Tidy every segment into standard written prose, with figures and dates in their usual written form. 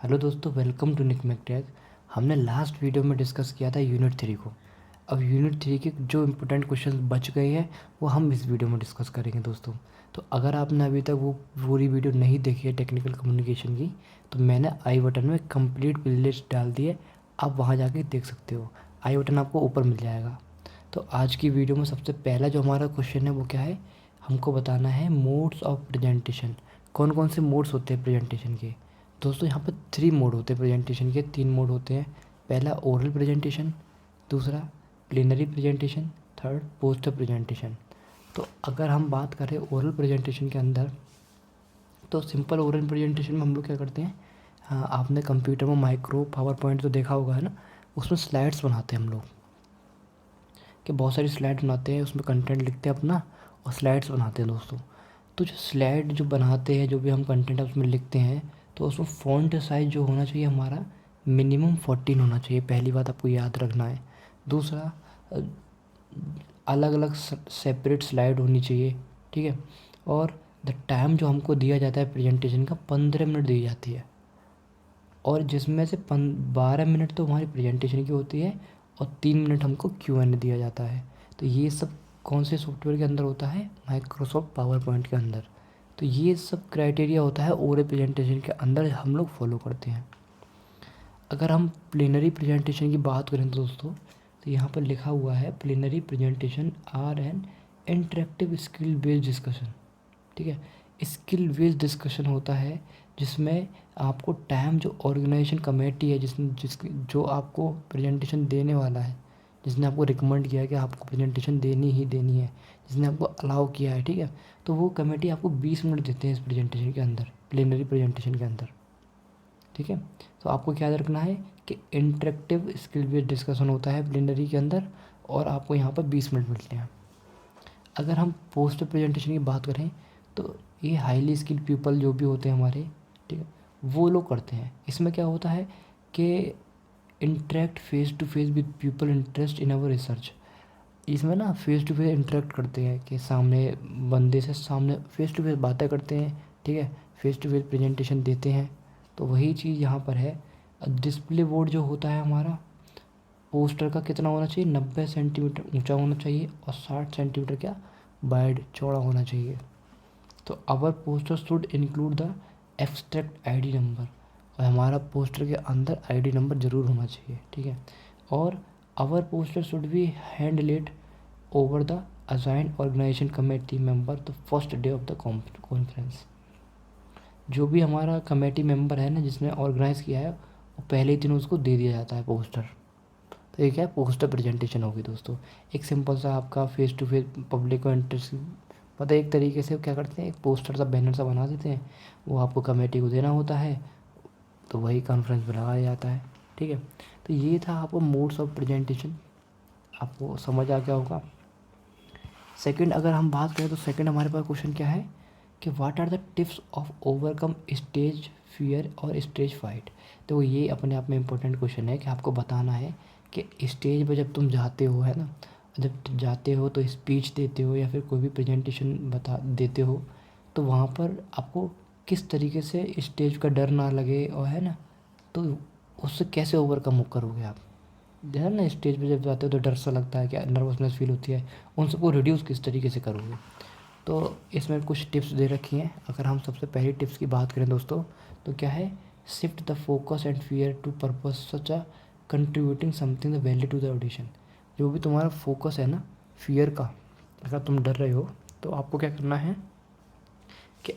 Hello दोस्तों, welcome to निक मैकटेक। हमने last video में डिस्कस किया था यूनिट 3 को। अब यूनिट 3 के जो इम्पोर्टेंट क्वेश्चन बच गए हैं वो हम इस वीडियो में डिस्कस करेंगे दोस्तों। तो अगर आपने अभी तक वो पूरी वीडियो नहीं देखी है टेक्निकल कम्युनिकेशन की, तो मैंने आई बटन में कंप्लीट प्लेलिस्ट डाल दी है, आप वहाँ जाके देख सकते हो। आई बटन आपको ऊपर मिल जाएगा। तो आज की वीडियो में सबसे पहला जो हमारा क्वेश्चन है वो क्या है, हमको बताना है मोड्स ऑफ प्रेजेंटेशन। कौन कौन से मोड्स होते हैं प्रेजेंटेशन के। दोस्तों यहाँ पर 3 मोड होते हैं प्रेजेंटेशन के, 3 मोड होते हैं। पहला ओरल प्रेजेंटेशन, दूसरा plenary presentation, third poster presentation. तो अगर हम बात करें ओरल प्रेजेंटेशन के अंदर, तो सिंपल ओरल प्रेजेंटेशन में हम लोग क्या करते हैं, हाँ आपने कंप्यूटर में माइक्रो पावर पॉइंट तो देखा होगा है ना, उसमें स्लाइड्स बनाते हैं हम लोग, कि बहुत सारी स्लाइड बनाते हैं, उसमें कंटेंट लिखते हैं अपना और स्लाइड्स बनाते हैं दोस्तों। तो जो स्लाइड जो बनाते हैं, जो भी हम कंटेंट उसमें लिखते हैं, तो उसमें फ़ॉन्ट साइज़ जो होना चाहिए हमारा मिनिमम 14 होना चाहिए। पहली बात आपको याद रखना है। दूसरा, अलग अलग सेपरेट स्लाइड होनी चाहिए, ठीक है। और द टाइम जो हमको दिया जाता है प्रेजेंटेशन का 15 मिनट दी जाती है, और जिसमें से 12 मिनट तो हमारी प्रेजेंटेशन की होती है और 3 मिनट हमको Q&A दिया जाता है। तो ये सब कौन से सॉफ्टवेयर के अंदर होता है, माइक्रोसॉफ्ट पावर पॉइंट के अंदर। तो ये सब क्राइटेरिया होता है ओरल प्रेजेंटेशन के अंदर हम लोग फॉलो करते हैं। अगर हम प्लेनरी प्रेजेंटेशन की बात करें तो दोस्तों, तो यहाँ पर लिखा हुआ है plenary presentation are an interactive skill based discussion, ठीक है। स्किल बेस्ड डिस्कशन होता है जिसमें आपको टाइम, जो ऑर्गेनाइजेशन कमेटी है जो आपको प्रेजेंटेशन देने वाला है, जिसने आपको रिकमेंड किया है कि आपको प्रेजेंटेशन देनी ही देनी है, जिसने आपको अलाउ किया है, ठीक है, तो वो कमेटी आपको 20 मिनट देते हैं इस प्रेजेंटेशन के अंदर, प्लेनरी प्रेजेंटेशन के अंदर, ठीक है। तो आपको क्या याद रखना है कि इंटरेक्टिव स्किल बेस्ड डिस्कशन होता है प्लेनरी के अंदर, और आपको यहाँ पर 20 मिनट मिलते हैं। अगर हम पोस्टर प्रेजेंटेशन की बात करें, तो ये हाईली स्किल्ड पीपल जो भी होते हैं हमारे, ठीक है, वो लोग करते हैं। इसमें क्या होता है कि interact face to face with people interest in our research. इसमें ना फेस टू फेस इंटरेक्ट करते हैं, कि सामने बंदे से सामने फेस टू फेस बातें करते हैं, ठीक है, फेस टू फेस प्रेजेंटेशन देते हैं। तो वही चीज़ यहाँ पर है। डिस्प्ले बोर्ड जो होता है हमारा पोस्टर का, कितना होना चाहिए, 90 सेंटीमीटर ऊंचा होना चाहिए और 60 सेंटीमीटर क्या वाइड चौड़ा होना चाहिए। तो our poster should include the abstract ID number, और हमारा पोस्टर के अंदर आईडी नंबर ज़रूर होना चाहिए, ठीक है। और our poster should be handled over the assigned organisation committee member the first day of the conference. जो भी हमारा कमेटी मेंबर है ना, जिसने ऑर्गेनाइज़ किया है, वो पहले ही दिन उसको दे दिया जाता है पोस्टर। तो ये क्या है, पोस्टर प्रेजेंटेशन होगी दोस्तों। एक सिंपल सा आपका फेस टू फेस पब्लिक को इंटरेस्ट, पता है, एक तरीके से क्या करते हैं, एक पोस्टर सा बैनर सा बना देते हैं, वो आपको कमेटी को देना होता है, तो वही कॉन्फ्रेंस में लगाया जाता है, ठीक है। तो ये था आपको मोड्स ऑफ प्रेजेंटेशन, आपको समझ आ गया होगा। सेकंड अगर हम बात करें, तो सेकंड हमारे पास क्वेश्चन क्या है कि what are the tips of overcome stage fear और स्टेज फाइट। तो ये अपने आप में इम्पोर्टेंट क्वेश्चन है कि आपको बताना है कि स्टेज पर जब तुम जाते हो, है ना, जब जाते हो तो स्पीच देते हो या फिर कोई भी प्रेजेंटेशन बता देते हो, तो वहाँ पर आपको किस तरीके से स्टेज का डर ना लगे, और है ना, तो उससे कैसे ओवरकम करोगे आप। है ना, स्टेज पे जब जाते हो तो डर सा लगता है, क्या नर्वसनेस फील होती है, उन सबको रिड्यूस किस तरीके से करोगे। तो इसमें कुछ टिप्स दे रखी हैं। अगर हम सबसे पहली टिप्स की बात करें दोस्तों, तो क्या है, shift the focus and fear to purpose such a contributing something the value to the audition. जो भी तुम्हारा फोकस है ना फियर का, अगर तुम डर रहे हो, तो आपको क्या करना है कि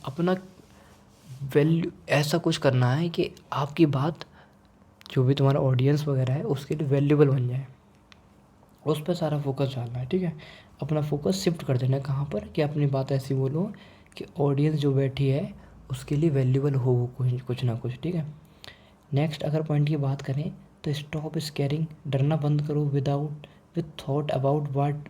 अपना वैल्यू ऐसा कुछ करना है कि आपकी बात जो भी तुम्हारा ऑडियंस वगैरह है उसके लिए वैल्यूबल बन जाए, उस पर सारा फोकस डालना है, ठीक है। अपना फोकस शिफ्ट कर देना है कहाँ पर, कि अपनी बात ऐसी बोलो कि ऑडियंस जो बैठी है उसके लिए वैल्यूबल हो वो कुछ ना कुछ, ठीक है। नेक्स्ट अगर पॉइंट की बात करें, तो स्टॉप स्कैरिंग, डरना बंद करो with thought about what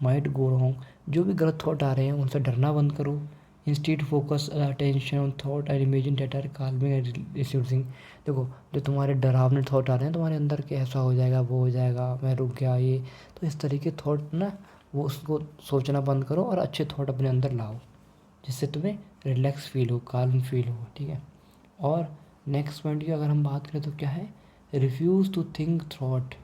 might go wrong. जो भी गलत थॉट आ रहे हैं उनसे डरना बंद करो। Instead focus attention on thought and imagine that are calming and reducing. देखो, जो तुम्हारे डरावने थॉट आ रहे हैं तुम्हारे अंदर कि ऐसा हो जाएगा, वो हो जाएगा, मैं रुक गया, ये, तो इस तरीके थॉट ना, वो उसको सोचना बंद करो और अच्छे थॉट अपने अंदर लाओ, जिससे तुम्हें रिलैक्स फील हो, काल्म फील हो, ठीक है। और नेक्स्ट पॉइंट की अगर हम बात करें तो क्या है, refuse to think thought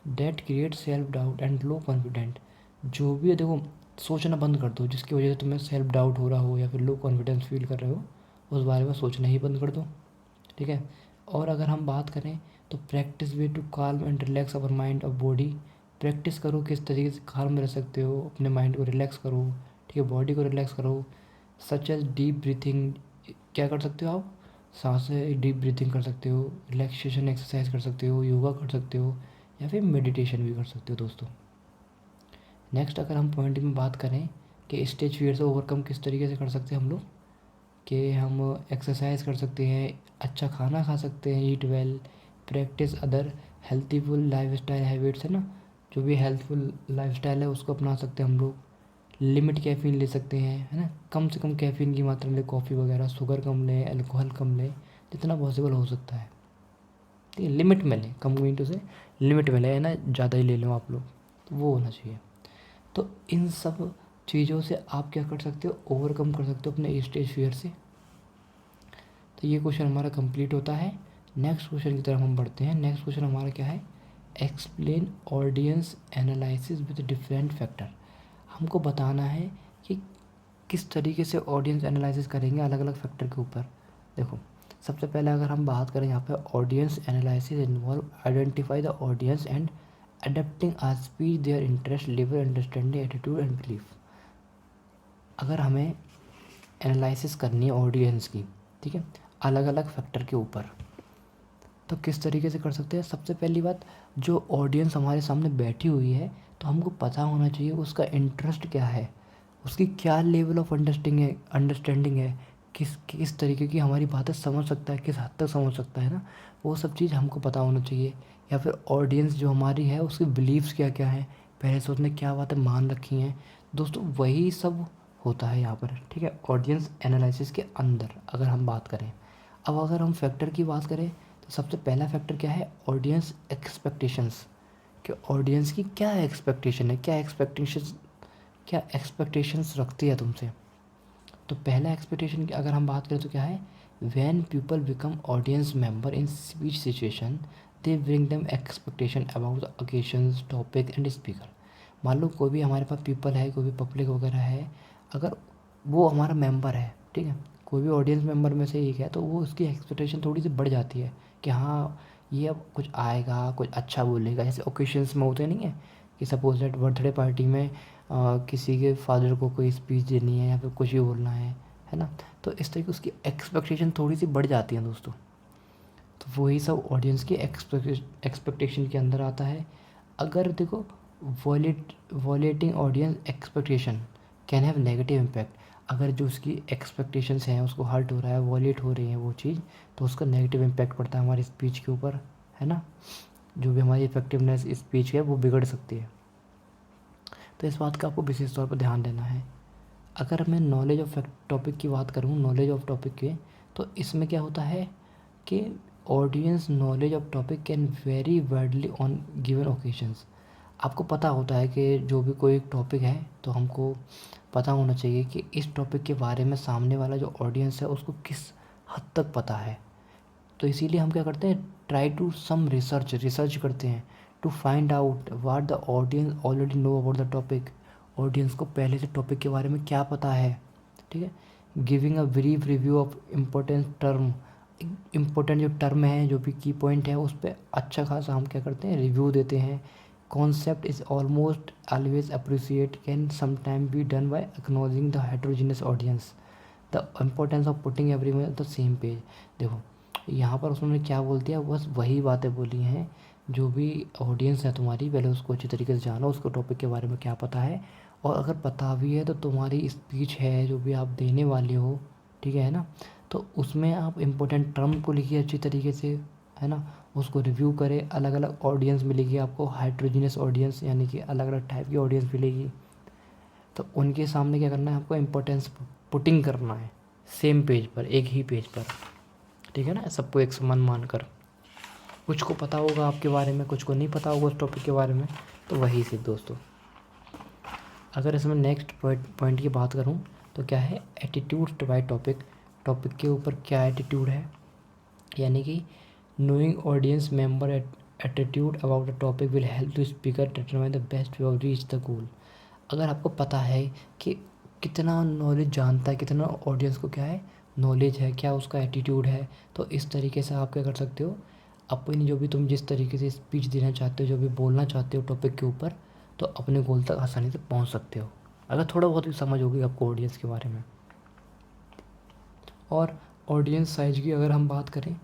that create self doubt and low confident. जो भी है देखो, सोचना बंद कर दो जिसकी वजह से तुम्हें सेल्फ डाउट हो रहा हो या फिर लो कॉन्फिडेंस फील कर रहे हो, उस बारे में सोचना ही बंद कर दो, ठीक है। और अगर हम बात करें तो practice way to calm and relax our mind और बॉडी। प्रैक्टिस करो किस तरीके से काल्म रह सकते हो, अपने माइंड को रिलैक्स करो, ठीक है, बॉडी को रिलैक्स करो। सच एज डीप ब्रीथिंग, क्या कर सकते हो आप, सांसें डीप ब्रीथिंग कर सकते हो, रिलैक्सेशन एक्सरसाइज कर सकते हो, योगा कर सकते हो, या फिर मेडिटेशन भी कर सकते हो दोस्तों। नेक्स्ट अगर हम पॉइंट में बात करें कि स्टेज फियर से ओवरकम किस तरीके से कर सकते हैं हम लोग, कि हम एक्सरसाइज कर सकते हैं, अच्छा खाना खा सकते हैं, eat well, practise other healthful lifestyle habits है ना, जो भी हेल्थफुल लाइफ स्टाइल है उसको अपना सकते हैं हम लोग। लिमिट कैफ़ीन ले सकते हैं, है ना, कम से कम कैफ़ीन की मात्रा लें, कॉफ़ी वगैरह, शुगर कम लें, अल्कोहल कम लें, जितना पॉसिबल हो सकता है, ठीक है, लिमिट में लें, कम मीठों से लिमिट में लें, है ना, ज़्यादा ही ले लो आप लोग, तो वो होना चाहिए। तो इन सब चीज़ों से आप क्या कर सकते हो, ओवरकम कर सकते हो अपने स्टेज फियर से। तो ये क्वेश्चन हमारा कंप्लीट होता है। नेक्स्ट क्वेश्चन की तरफ हम बढ़ते हैं। नेक्स्ट क्वेश्चन हमारा क्या है, explain audience analysis with different factor. हमको बताना है कि किस तरीके से ऑडियंस एनालिसिस करेंगे अलग अलग फैक्टर के ऊपर। देखो, सबसे पहले अगर हम बात करें यहाँ पे, audience analysis involve identify the audience and adapting a speech their interest level understanding attitude and belief. अगर हमें एनालिसिस करनी है ऑडियंस की, ठीक है, अलग अलग फैक्टर के ऊपर, तो किस तरीके से कर सकते हैं। सबसे पहली बात, जो ऑडियंस हमारे सामने बैठी हुई है तो हमको पता होना चाहिए उसका इंटरेस्ट क्या है, उसकी क्या लेवल ऑफ अंडरस्टैंडिंग है, किस किस तरीके की हमारी बातें समझ सकता है, किस हद तक समझ सकता है ना, वो सब चीज़ हमको पता होना चाहिए। या फिर ऑडियंस जो हमारी है उसकी बिलीव्स क्या क्या हैं, पहले से उसने क्या बातें मान रखी हैं दोस्तों, वही सब होता है यहाँ पर, ठीक है, ऑडियंस एनालिसिस के अंदर अगर हम बात करें। अब अगर हम फैक्टर की बात करें तो सबसे पहला फैक्टर क्या है, ऑडियंस एक्सपेक्टेशंस, कि ऑडियंस की क्या एक्सपेक्टेशन है, क्या एक्सपेक्टेशंस रखती है तुमसे। तो पहला एक्सपेक्टेशन की अगर हम बात करें तो क्या है, when people become audience member in speech situation they bring them expectation about the occasions topic and speaker. मान लो कोई भी हमारे पास पीपल है, कोई भी पब्लिक वगैरह है, अगर वो हमारा मेंबर है, ठीक है, कोई भी ऑडियंस मेंबर में से एक है, तो वो उसकी एक्सपेक्टेशन थोड़ी सी बढ़ जाती है कि हाँ ये अब कुछ आएगा, कुछ अच्छा बोलेगा। जैसे ओकेशंस में होते नहीं है कि सपोज दैट बर्थडे पार्टी में किसी के फादर को कोई स्पीच देनी है या फिर कुछ भी बोलना है ना, तो इस तरीके उसकी एक्सपेक्टेशन थोड़ी सी बढ़ जाती है दोस्तों। तो वही सब ऑडियंस की एक्सपेक्टेशन के अंदर आता है। अगर देखो, वॉलेटिंग audience expectation can have negative impact. अगर जो उसकी एक्सपेक्टेशंस हैं उसको हर्ट हो रहा है, वॉलेट हो रही है वो चीज़, तो उसका नेगेटिव इम्पैक्ट पड़ता है हमारी स्पीच के ऊपर, है ना, जो भी हमारी इफेक्टिवनेस स्पीच है वो बिगड़ सकती है। तो इस बात का आपको विशेष तौर पर ध्यान देना है। अगर मैं नॉलेज ऑफ टॉपिक की बात करूँ, नॉलेज ऑफ टॉपिक के, तो इसमें क्या होता है कि audience knowledge of topic can very widely on given occasions. आपको पता होता है कि जो भी कोई टॉपिक है तो हमको पता होना चाहिए कि इस टॉपिक के बारे में सामने वाला जो ऑडियंस है उसको किस हद तक पता है। तो इसीलिए हम क्या करते हैं, ट्राई टू सम रिसर्च करते हैं to find out what the audience already know about the topic. Audience को पहले से टॉपिक के बारे में क्या पता है, ठीक है। Giving a brief review of important term, important जो टर्म है, जो भी की पॉइंट है, उस पर अच्छा खासा हम क्या करते हैं, रिव्यू देते हैं। Concept is almost always appreciate can sometime be done by acknowledging the heterogeneous audience, the importance of putting everyone at the same page. देखो, यहाँ पर उसने क्या बोल दिया, बस वही बातें बोली हैं। जो भी ऑडियंस है तुम्हारी, पहले उसको अच्छी तरीके से जानो, उसको टॉपिक के बारे में क्या पता है, और अगर पता भी है तो तुम्हारी स्पीच है जो भी आप देने वाले हो, ठीक है ना, तो उसमें आप इम्पोर्टेंट टर्म को लिखिए अच्छी तरीके से, है ना, उसको रिव्यू करें। अलग अलग ऑडियंस मिलेगी आपको, हाइड्रोजीनियस ऑडियंस, यानी कि अलग अलग टाइप की ऑडियंस मिलेगी। तो उनके सामने क्या करना है, आपको इम्पोर्टेंस पुटिंग करना है सेम पेज पर, एक ही पेज पर, ठीक है ना, सबको एक समान मानकर। कुछ को पता होगा आपके बारे में, कुछ को नहीं पता होगा उस टॉपिक के बारे में, तो वही से दोस्तों। अगर इसमें नेक्स्ट पॉइंट की बात करूँ तो क्या है, एटीट्यूड बाय टॉपिक, टॉपिक के ऊपर क्या एटीट्यूड है, यानी कि knowing audience member attitude about the topic will help to speaker determine the best way of reach the goal. अगर आपको पता है कि कितना नॉलेज जानता है, कितना ऑडियंस को क्या है नॉलेज है, क्या उसका एटीट्यूड है, तो इस तरीके से आप क्या कर सकते हो, अपनी जो भी तुम जिस तरीके से स्पीच देना चाहते हो, जो भी बोलना चाहते हो टॉपिक के ऊपर, तो अपने गोल तक आसानी से पहुंच सकते हो अगर थोड़ा बहुत भी समझ होगी आपको ऑडियंस के बारे में। और ऑडियंस साइज की अगर हम बात करें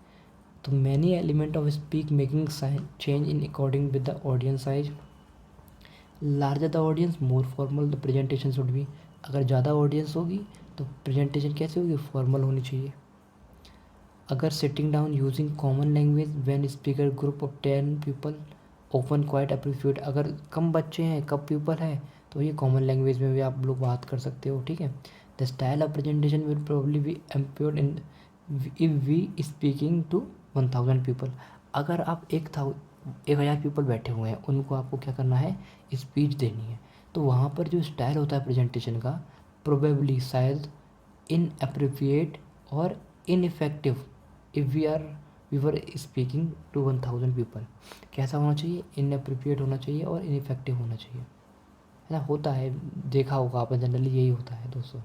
तो many element of speak making change in according with the audience size. Larger the audience more formal the presentation should be. अगर ज़्यादा ऑडियंस होगी तो प्रेजेंटेशन कैसे होगी, फॉर्मल होनी चाहिए। अगर sitting down using common language when speaker group of 10 people open quite appreciate. अगर कम बच्चे हैं, कम पीपल है, तो ये कॉमन लैंग्वेज में भी आप लोग बात कर सकते हो, ठीक है। The style of presentation will probably be employed in if we speaking to 1000 people. अगर आप 1000 पीपल बैठे हुए हैं, उनको आपको क्या करना है, स्पीच देनी है, तो वहाँ पर जो स्टाइल होता है प्रेजेंटेशन का, प्रोबेबली शायद इनअप्रोप्रिएट और ineffective if we were speaking to 1000 people. कैसा होना चाहिए, इनअप्रोप्रिएट होना चाहिए और इनइफेक्टिव होना चाहिए, है ना। होता है, देखा होगा आपने, जनरली यही होता है दोस्तों।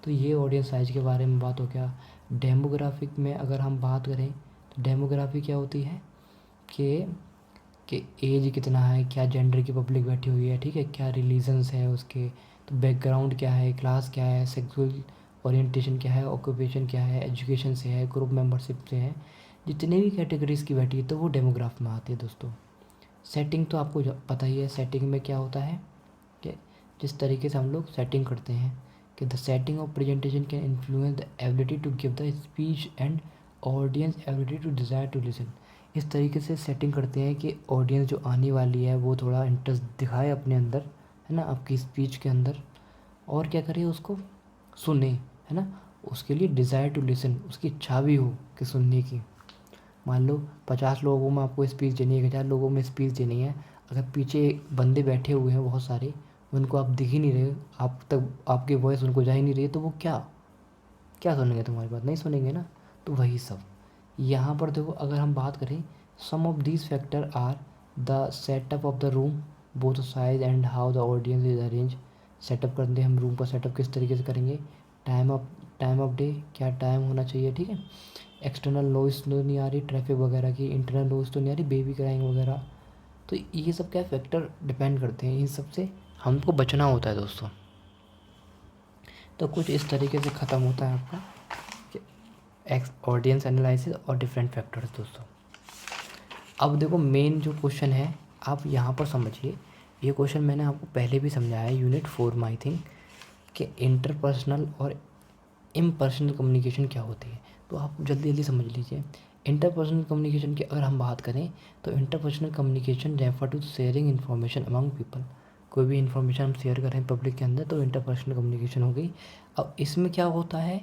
तो ये ऑडियंस साइज के बारे में बात हो गया। डेमोग्राफिक में अगर हम बात करें तो डेमोग्राफी क्या होती है कि एज कितना है, क्या जेंडर की पब्लिक बैठी हुई है, ठीक है, क्या रिलीजन्स है उसके, तो बैकग्राउंड क्या है, क्लास क्या है, सेक्सुअल ओरिएंटेशन क्या है, ऑक्यूपेशन क्या है, एजुकेशन से है, ग्रुप मेंबरशिप से है, जितने भी कैटेगरीज़ की बैठी है तो वो डेमोग्राफ में आती है दोस्तों। सेटिंग तो आपको पता ही है, सेटिंग में क्या होता है कि जिस तरीके से हम लोग सेटिंग करते हैं कि the setting of presentation can influence the ability to give the speech and audience ability to desire to listen. इस तरीके से सेटिंग करते हैं कि ऑडियंस जो आने वाली है वो थोड़ा इंटरेस्ट दिखाए अपने अंदर, है ना, आपकी स्पीच के अंदर, और क्या करे, उसको सुने, है ना, उसके लिए डिज़ायर टू लिसन, उसकी इच्छा भी हो कि सुनने की। मान लो 50 लोगों में आपको स्पीच देनी है, 1000 लोगों में स्पीच देनी है, अगर पीछे बंदे बैठे हुए हैं बहुत सारे, उनको आप दिख ही नहीं रहे, आप तक आपकी वॉइस उनको जा ही नहीं रही, तो वो क्या क्या सुनेंगे, तुम्हारी बात नहीं सुनेंगे ना। तो वही सब यहाँ पर देखो, अगर हम बात करें, some of these factor are the setup of the room, both size and how the audience is arrange. Setup करते हैं हम रूम का सेटअप किस तरीके से करेंगे, टाइम ऑफ डे, क्या टाइम होना चाहिए, ठीक है, एक्सटर्नल नॉइस तो नहीं आ रही ट्रैफिक वगैरह की, इंटरनल नॉइस तो नहीं आ रही बेबी क्राइंग वगैरह। तो ये सब क्या फैक्टर डिपेंड करते हैं, इन सब से हमको बचना होता है दोस्तों। तो कुछ इस तरीके से ख़त्म होता है आपका ऑडियंस एनालिसिस और डिफरेंट फैक्टर्स दोस्तों। अब देखो मेन जो क्वेश्चन है, आप यहाँ पर समझिए, ये क्वेश्चन मैंने आपको पहले भी समझाया है यूनिट 4 में आई थिंक, कि इंटरपर्सनल और इम्पर्सनल कम्युनिकेशन क्या होती है। तो आप जल्दी जल्दी समझ लीजिए। इंटरपर्सनल कम्युनिकेशन की अगर हम बात करें तो interpersonal communication refer to sharing information among people. कोई भी इन्फॉर्मेशन हम शेयर कर रहे हैं पब्लिक के अंदर तो इंटरपर्सनल कम्युनिकेशन हो गई। अब इसमें क्या होता है,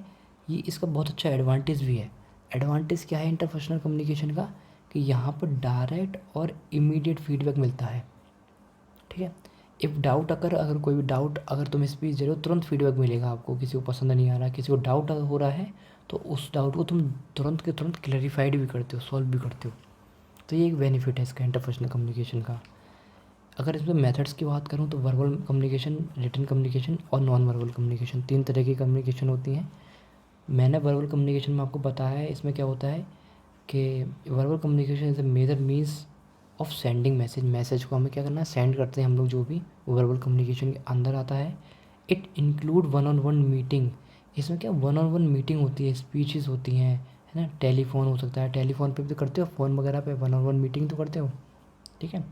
ये इसका बहुत अच्छा एडवांटेज भी है। एडवांटेज क्या है इंटरपर्सनल कम्युनिकेशन का, कि यहाँ पर डायरेक्ट और इमीडिएट फीडबैक मिलता है, ठीक है। इफ़ डाउट अगर कोई भी डाउट, अगर तुम स्पीच दे रहे हो तुरंत फीडबैक मिलेगा आपको, किसी को पसंद नहीं आ रहा, किसी को डाउट हो रहा है, तो उस डाउट को तुम तुरंत के तुरंत क्लैरिफाइड भी करते हो, सॉल्व भी करते हो। तो ये एक बेनिफिट है इसका इंटरपर्सनल कम्युनिकेशन का। अगर इसमें मेथड्स की बात करूँ तो वर्बल कम्युनिकेशन, रिटन कम्युनिकेशन और नॉन वर्बल कम्युनिकेशन, 3 तरह की कम्युनिकेशन होती हैं। मैंने वर्बल कम्युनिकेशन में आपको बताया है, इसमें क्या होता है कि verbal communication is a major means of sending message को हमें क्या करना है, सेंड करते हैं हम लोग, जो भी वर्बल कम्युनिकेशन के अंदर आता है। It include one on one meeting. इसमें क्या वन ऑन वन मीटिंग होती है, स्पीचेस होती हैं, है ना, टेलीफोन हो सकता है, टेलीफोन पे भी तो करते हो, फ़ोन वगैरह पे वन ऑन वन मीटिंग तो करते हो, ठीक है।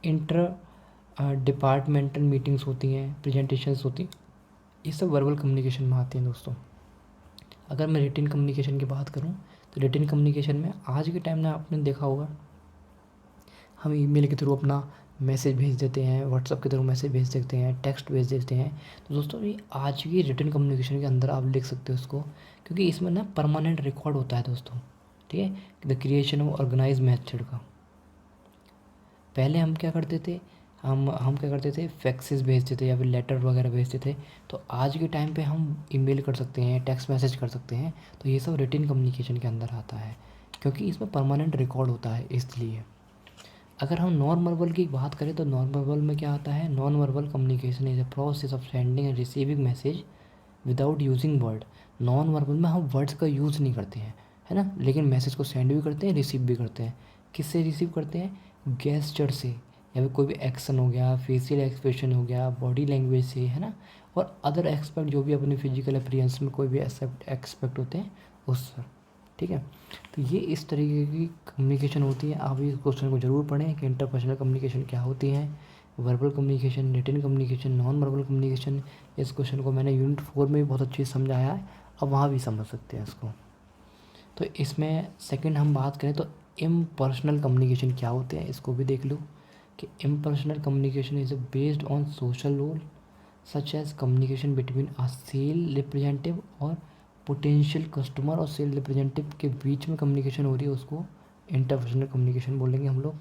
इंटर डिपार्टमेंटल मीटिंग्स होती हैं, प्रेजेंटेशंस होती हैं, ये सब वर्बल कम्युनिकेशन में आती हैं दोस्तों। अगर मैं रिटन कम्युनिकेशन की बात करूँ तो रिटन कम्युनिकेशन में आज के टाइम में आपने देखा होगा, हम ईमेल के थ्रू अपना मैसेज भेज देते हैं, व्हाट्सअप के थ्रू मैसेज भेज देते हैं, टेक्स्ट भेज देते हैं। तो दोस्तों ये आज की रिटन कम्युनिकेशन के अंदर आप लिख सकते हो इसको, क्योंकि इसमें ना परमानेंट रिकॉर्ड होता है दोस्तों, ठीक है, the creation of organize method का। पहले हम क्या करते थे, हम क्या करते थे, फैक्सेस भेजते थे या फिर लेटर वगैरह भेजते थे। तो आज के टाइम पे हम ईमेल कर सकते हैं, टेक्स्ट मैसेज कर सकते हैं, तो ये सब रिटन कम्युनिकेशन के अंदर आता है। क्योंकि इसमें परमानेंट रिकॉर्ड होता है इसलिए। अगर हम नॉन वर्बल की बात करें तो नॉन वर्बल में क्या आता है, non verbal communication is a process of sending end receiving message without using word. Non verbal में हम वर्ड्स का यूज़ नहीं करते हैं, है ना, लेकिन मैसेज को सेंड भी करते हैं, रिसीव भी करते हैं। किससे रिसीव करते हैं, गेस्चर से, या फिर कोई भी एक्शन हो गया, फेशियल एक्सप्रेशन हो गया, बॉडी लैंग्वेज से, है ना, और अदर एक्सपेक्ट जो भी अपने फिजिकल अपीयरेंस में कोई भी एक्सपेक्ट होते हैं उससे। ठीक है, तो ये इस तरीके की कम्युनिकेशन होती है। आप इस क्वेश्चन को जरूर पढ़ें कि इंटरपर्सनल कम्युनिकेशन क्या होती है, verbal communication, written communication, non verbal communication. इस क्वेश्चन को मैंने यूनिट 4 में भी बहुत अच्छी से समझाया है, अब वहाँ भी समझ सकते हैं इसको। तो इसमें सेकंड हम बात करें तो इम्पर्सनल कम्युनिकेशन क्या होते हैं, इसको भी देख लो कि impersonal communication is based on social role such as communication between a sale representative और पोटेंशियल कस्टमर, और सेल रिप्रेजेंटेटिव के बीच में कम्युनिकेशन हो रही है उसको इंटरपर्सनल कम्युनिकेशन बोलेंगे हम लोग।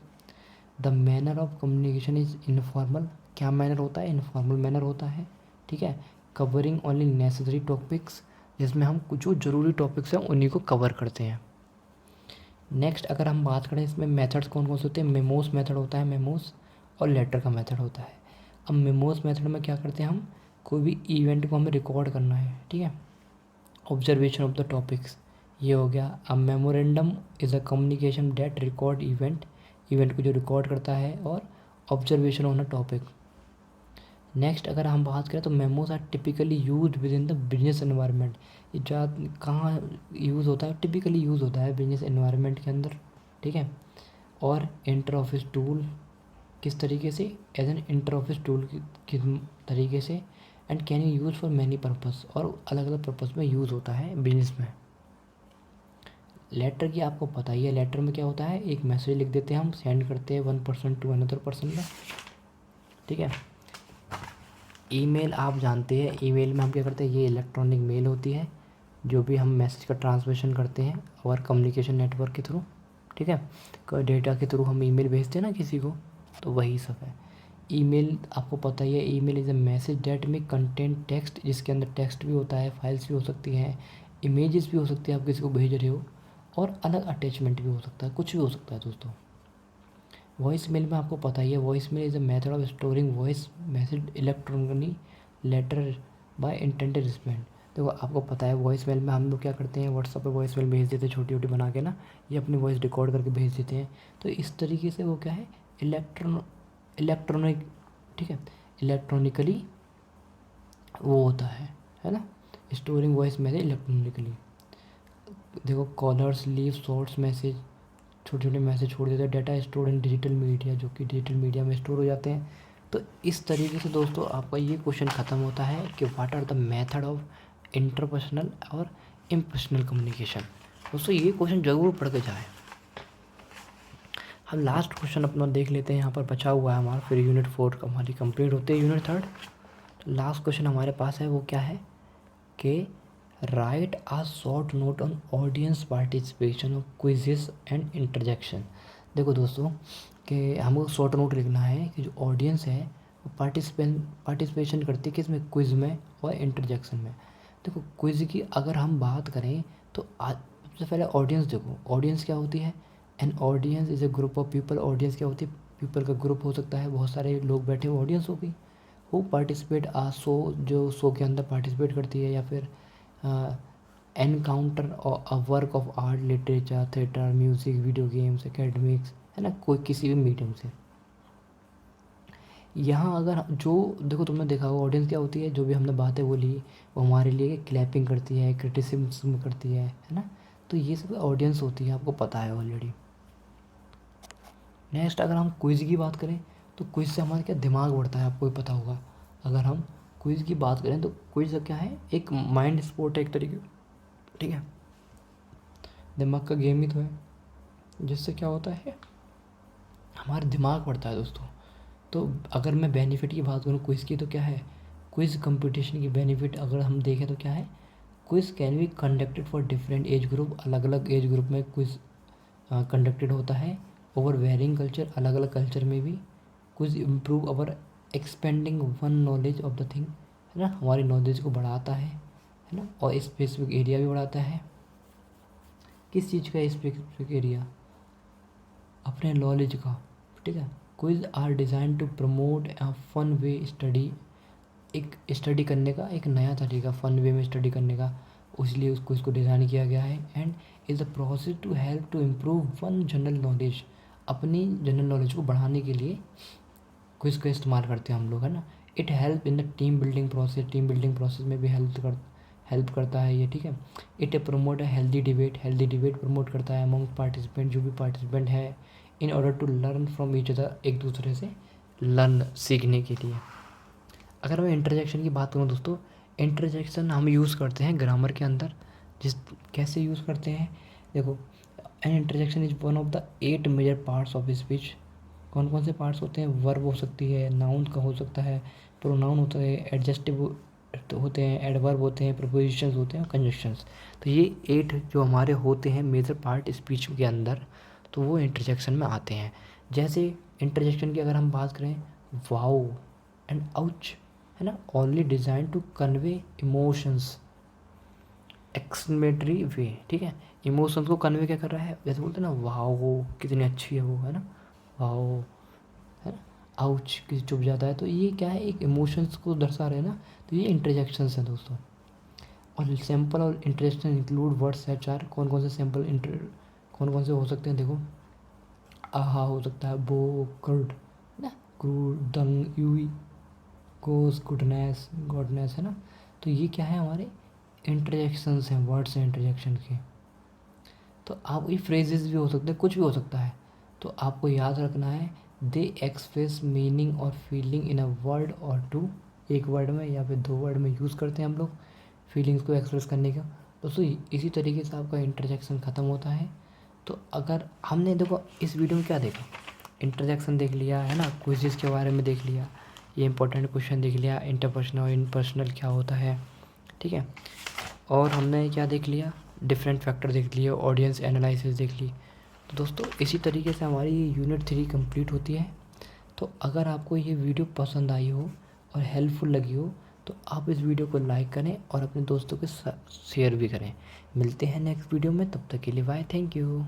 The manner of communication is informal, क्या मैनर होता है, इनफॉर्मल मैनर होता है। ठीक है, कवरिंग ओनली नेसेसरी टॉपिक्स, जिसमें हम कुछ जो ज़रूरी टॉपिक्स हैं उन्हीं को कवर करते हैं। नेक्स्ट अगर हम बात करें इसमें मेथड्स कौन कौन से होते हैं, मेमोस मेथड होता है, मेमोस, और लेटर का मेथड होता है। अब मेमोस मेथड में क्या करते हैं हम, कोई भी इवेंट को हमें रिकॉर्ड करना है, ठीक है, ऑब्जर्वेशन ऑफ द टॉपिक्स, ये हो गया। अब memorandum is a communication that record event, event को जो रिकॉर्ड करता है, और observation on a topic. Next अगर हम बात करें तो memos are typically use within the business environment, ये कहाँ यूज़ होता है, टिपिकली यूज़ होता है बिजनेस एनवायरनमेंट के अंदर। ठीक है, और इंटर ऑफिस टूल, किस तरीके से, as an inter office tool की तरीके से, and can you use for many purpose, और अलग अलग पर्पस में यूज़ होता है बिजनेस में। लेटर की आपको पता ही है, लेटर में क्या होता है, एक मैसेज लिख देते हैं हम, सेंड करते हैं one person to another person में। ठीक है, ईमेल आप जानते हैं, ईमेल में हम क्या करते हैं, ये इलेक्ट्रॉनिक मेल होती है जो भी हम मैसेज का ट्रांसमिशन करते हैं और कम्युनिकेशन नेटवर्क के थ्रू। ठीक है, कोई डेटा के थ्रू हम ईमेल भेजते हैं ना किसी को, तो वही सब है। ईमेल आपको पता ही है, email is a message that में कंटेंट टेक्स्ट, जिसके अंदर टेक्स्ट भी होता है, फाइल्स भी हो सकती हैं, इमेजेस भी हो सकती है, आप किसी को भेज रहे हो, और अलग अटैचमेंट भी हो सकता है, कुछ भी हो सकता है दोस्तों। वॉइस मेल में आपको पता ही है, voice mail is a method of storing voice message electronically later by intended respond. देखो आपको पता है वॉइस मेल में हम लोग क्या करते हैं, व्हाट्सएप पे वॉइस मेल भेज देते हैं छोटी छोटी बना के ना, ये अपनी वॉइस रिकॉर्ड करके भेज देते हैं। तो इस तरीके से वो क्या है, इलेक्ट्रॉनिक, ठीक है, इलेक्ट्रॉनिकली वो होता है ना, स्टोरिंग वॉइस मैसेज इलेक्ट्रॉनिकली। देखो कॉलर्स लीव शॉर्ट्स मैसेज, छोटे छोटे मैसेज छोड़ देते हैं, data store in digital media, जो कि डिजिटल मीडिया में स्टोर हो जाते हैं। तो इस तरीके से दोस्तों आपका ये क्वेश्चन ख़त्म होता है कि what are the method of interpersonal और इम्पर्सनल कम्युनिकेशन। दोस्तों ये क्वेश्चन ज़रूर पढ़ के जाए। हम लास्ट क्वेश्चन अपना देख लेते हैं, यहाँ पर बचा हुआ है हमारा, फिर यूनिट 4 का हमारी कंप्लीट होती है, यूनिट 3। लास्ट क्वेश्चन हमारे पास है वो क्या है कि write a short note on audience participation of quizzes and interjection. देखो दोस्तों कि हमको शॉर्ट नोट लिखना है कि जो ऑडियंस है वो पार्टिसिपेशन करती है किसमें, क्विज़ में और इंटरजेक्शन में। देखो क्विज़ की अगर हम बात करें तो आज सबसे पहले ऑडियंस देखो, ऑडियंस क्या होती है, an audience is a group of people. Audience क्या होती है, पीपल का ग्रुप हो सकता है, बहुत सारे लोग बैठे हुए ऑडियंस होगी। वो पार्टिसिपेट आ शो, जो शो के अंदर पार्टिसिपेट करती है, या फिर encounter a work of art, literature, theatre, music, video games, academics, है ना, कोई किसी भी मीडियम से। यहाँ अगर जो देखो तुमने देखा होगा ऑडियंस क्या होती है, जो भी हमने बातें बोली वो हमारे लिए क्लैपिंग करती है, क्रिटिसिज्म करती है ना, तो ये सब ऑडियंस होती है, आपको पता है ऑलरेडी। नेक्स्ट अगर हम क्विज़ की बात करें तो क्विज़ से हमारा क्या दिमाग बढ़ता है, आपको भी पता होगा। अगर हम क्विज़ की बात करें तो क्विज़ क्या है, एक माइंड स्पोर्ट है एक तरीके, ठीक है, दिमाग का गेम ही तो है, जिससे क्या होता है हमारा दिमाग बढ़ता है दोस्तों। तो अगर मैं बेनिफिट की बात करूँ क्विज़ की तो क्या है, क्विज़ कंपटीशन की बेनिफिट अगर हम देखें तो क्या है, quiz can be conducted for different age group, अलग अलग एज ग्रुप में क्विज़ कंडक्टेड होता है, ओवर वेरिंग कल्चर, अलग अलग कल्चर में भी। Quiz improve our expanding one knowledge of the thing, है ना, हमारी नॉलेज को बढ़ाता है ना, और स्पेसिफिक एरिया भी बढ़ाता है। किस चीज़ का स्पेसिफिक एरिया, अपने नॉलेज का, ठीक है। Quiz are design to promote a fun way study, एक स्टडी करने का एक नया तरीका, फन वे में स्टडी करने का, इसलिए उसको इसको डिज़ाइन किया गया है। And is a process to help to improve one general knowledge, अपनी जनरल नॉलेज को बढ़ाने के लिए क्विज का इस्तेमाल करते हैं हम लोग, है ना। It help in the team building process, team building process में भी हेल्प करता है ये, ठीक है। It promote a healthy debate, healthy debate promote करता है अमंग पार्टिसिपेंट, जो भी पार्टिसिपेंट है, in order to learn from each other, एक दूसरे से लर्न सीखने के लिए। अगर मैं इंटरजेक्शन की बात करूँ दोस्तों, इंटरजेक्शन हम यूज़ करते हैं ग्रामर के अंदर। कैसे यूज़ करते हैं, देखो, an interjection is one of the 8 major parts of speech. कौन कौन से पार्ट्स होते हैं, वर्ब हो सकती है, नाउन का हो सकता है, प्रोनाउन होता है, एडजेक्टिव होते हैं, एडवर्ब होते हैं, प्रपोजिशंस होते हैं और कंजक्शंस। तो ये 8 जो हमारे होते हैं मेजर पार्ट स्पीच के अंदर, तो वो इंटरजेक्शन में आते हैं। जैसे इंटरजेक्शन की अगर हम बात करें, वाओ एंड आउच, है ना, only design to convey emotions exclamatory way, ठीक है। इमोशंस को कन्वे क्या कर रहा है, जैसे बोलते हैं ना, वाओ वो कितनी अच्छी है वो, है ना, वाओ, है ना। आउच किसी चुप जाता है, तो ये क्या है, एक इमोशंस को दर्शा रहे हैं ना। तो ये इंटरजेक्शंस हैं दोस्तों। और सैम्पल और interaction include words H R, कौन कौन से सैम्पल कौन कौन से हो सकते हैं, देखो, आहा हो सकता है, बो, कर्ड, ना, क्रूड, दंग, यूई, गोस, गुडनेस, गॉडनेस, है ना। तो ये क्या है, हमारे इंटरजेक्शंस हैं, वर्ड्स हैं इंटरजेक्शन के। तो आप ये फ्रेजेस भी हो सकते हैं, कुछ भी हो सकता है। तो आपको याद रखना है, दे एक्सप्रेस मीनिंग और फीलिंग इन अ वर्ड और टू, एक वर्ड में या फिर 2 वर्ड में यूज़ करते हैं हम लोग फीलिंग्स को एक्सप्रेस करने का। दोस्तों इसी तरीके से आपका इंटरजेक्शन ख़त्म होता है। तो अगर हमने, देखो, इस वीडियो में क्या देखा, इंटरजेक्शन देख लिया, है ना, क्विज़ेस के बारे में देख लिया, ये इंपॉर्टेंट क्वेश्चन देख लिया, इंटरपर्सनल और इनपर्सनल क्या होता है, ठीक है। और हमने क्या देख लिया, डिफरेंट फैक्टर देख लिए, ऑडियंस एनालिसिस देख ली। तो दोस्तों इसी तरीके से हमारी यूनिट 3 कंप्लीट होती है। तो अगर आपको ये वीडियो पसंद आई हो और हेल्पफुल लगी हो, तो आप इस वीडियो को लाइक करें और अपने दोस्तों के साथ शेयर भी करें। मिलते हैं नेक्स्ट वीडियो में, तब तक के लिए बाय, थैंक यू।